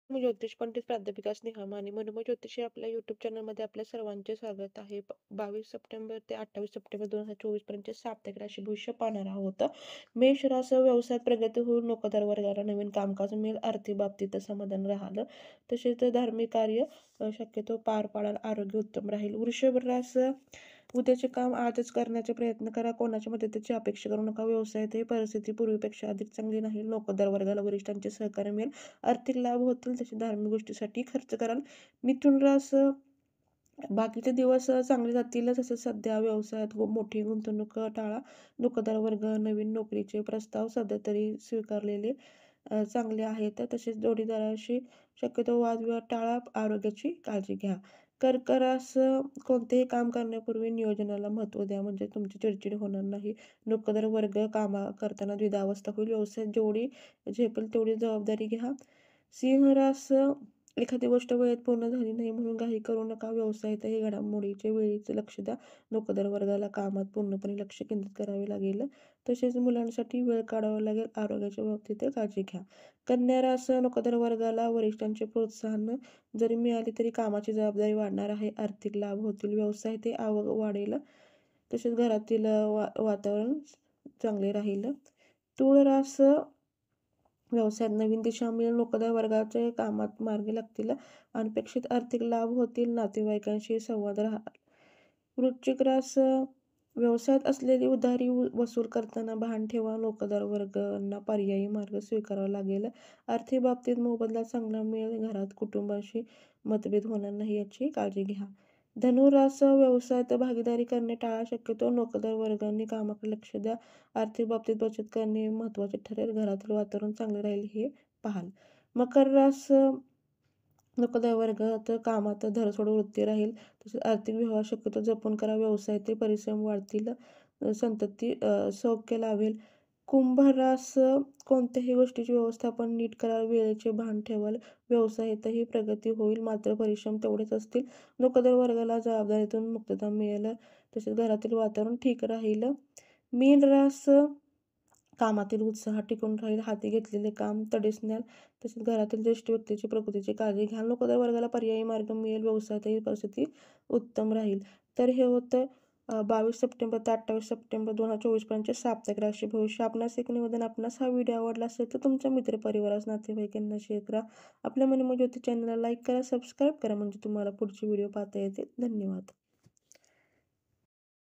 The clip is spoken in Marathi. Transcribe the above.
मी ज्योतिष पंडित प्राध्यापिका स्नेहा माने. मनोमय ज्योतिष या आपल्या यूट्यूब चॅनलमध्ये आपल्या सर्वांचे स्वागत आहे. 22 सप्टेंबर ते 28 सप्टेंबर 2024 पर्यंत साप्ताहिक राशी भविष्य पाहणार आहोत. मेष राशी व्यवसायात प्रगती होईल. नोकरदार वर्गाला नवीन कामकाज मिळेल. आर्थिक बाबतीत समाधान राहिलं. तसेच धार्मिक कार्य शक्यतो पार पाडाल. आरोग्य उत्तम राहील. वृषभ राशी उद्याचे काम आजच करण्याचे प्रयत्न करा. कोणाच्या मदतीची अपेक्षा करू नका. व्यवसायातही परिस्थिती पूर्वीपेक्षा अधिक चांगली नाही. नोकरदार वर्गाला वरिष्ठांचे सहकार्य मिळेल. आर्थिक लाभ होतील. तसे धार्मिक गोष्टीसाठी खर्च कराल. मिथुन रास बाकीचे दिवस चांगले जातील. तसेच सध्या व्यवसायात मोठी गुंतवणूक टाळा. नोकरदार वर्ग नवीन नोकरीचे प्रस्ताव सध्या तरी स्वीकारलेले चांगले आहेत. तसेच जोडीदाराशी शक्यतो वादविवाद टाळा. आरोग्याची काळजी घ्या. कर्क रास कोणतेही काम करण्यापूर्वी नियोजनाला महत्त्व द्या, म्हणजे तुमची चिडचिड होणार नाही. नोकरदार वर्ग कामा करताना द्विधावस्था होईल. व्यवसायात जेवढी झेपेल तेवढी जबाबदारी घ्या. सिंह रास एखादी गोष्ट वेळेत पूर्ण झाली नाही म्हणून घाई करू नका. व्यवसायातही घडामोडीचे वेळीच लक्ष द्या. नोकरदार वर्गाला कामात पूर्णपणे लक्ष केंद्रित करावे लागेल. तसेच मुलांसाठी वेळ काढावा लागेल. आरोग्याच्या बाबतीत काळजी घ्या. कन्या रास नोकरदार वर्गाला वरिष्ठांचे प्रोत्साहन जरी मिळाले तरी कामाची जबाबदारी वाढणार आहे. आर्थिक लाभ होतील. व्यवसाय ते आवक वाढेल. तसेच घरातील वातावरण चांगले राहील. तूळ रास व्यवसायात नवीन दिशा मिळेल. नोकरदार वर्गाचे कामात मार्गी लागतील. अनपेक्षित आर्थिक लाभ होतील. नातेवाईकांशी संवाद राहा. वृश्चिक रास व्यवसायात असलेली उधारी वसूल करताना भान ठेवा. नोकरदार वर्गांना पर्यायी मार्ग स्वीकारावा लागेल. आर्थिक बाबतीत मोबदला चांगला मिळेल. घरात कुटुंबाशी मतभेद होणार नाही याची काळजी घ्या. धनुरास व्यवसायात भागीदारी करणे टाळा. शक्यतो नोकरदार वर्गांनी कामाकडे लक्ष द्या. आर्थिक बाबतीत बचत करणे महत्त्वाचे ठरेल. घरातील वातावरण चांगले राहील हे पाहाल. मकर रास नोकरदार वर्गात कामात धरसोड वृत्ती राहील. तसेच आर्थिक व्यवहार शक्यतो जपून करा. व्यवसायातील परिश्रम वाढतील. संतती सौख्य लाभेल. कुंभ रास कोणत्याही गोष्टीचे व्यवस्थापन नीट करा. वेळेचे भान ठेवाल. व्यवसायातही प्रगती होईल. मात्र परिश्रम तेवढेच असतील. नोकरदार वर्गाला जबाबदारीतून मुक्तता मिळेल. तसेच घरातील वातावरण ठीक राहील. मीन रास कामातील उत्साह टिकून राहील. हाती घेतलेले काम तडीस न्याल. तसेच घरातील ज्येष्ठ व्यक्तीची प्रकृतीची काळजी घ्याल. नोकरदार वर्गाला पर्यायी मार्ग मिळेल. व्यवसायातही परिस्थिती उत्तम राहील. तर हे होतं 22 सप्टेंबर ते 28 सप्टेंबर 2024 पर्यंतचे साप्ताहिक राशी भविष्य. आपणास एक निवेदन, आपणास हा व्हिडिओ आवडला असेल तर तुमच्या मित्रपरिवारास नातेवाईकांना शेअर करा. आपल्या मनोमय ज्योतिष चॅनलला लाईक करा, सबस्क्राईब करा, म्हणजे तुम्हाला पुढचे व्हिडिओ पाहता येतील. धन्यवाद.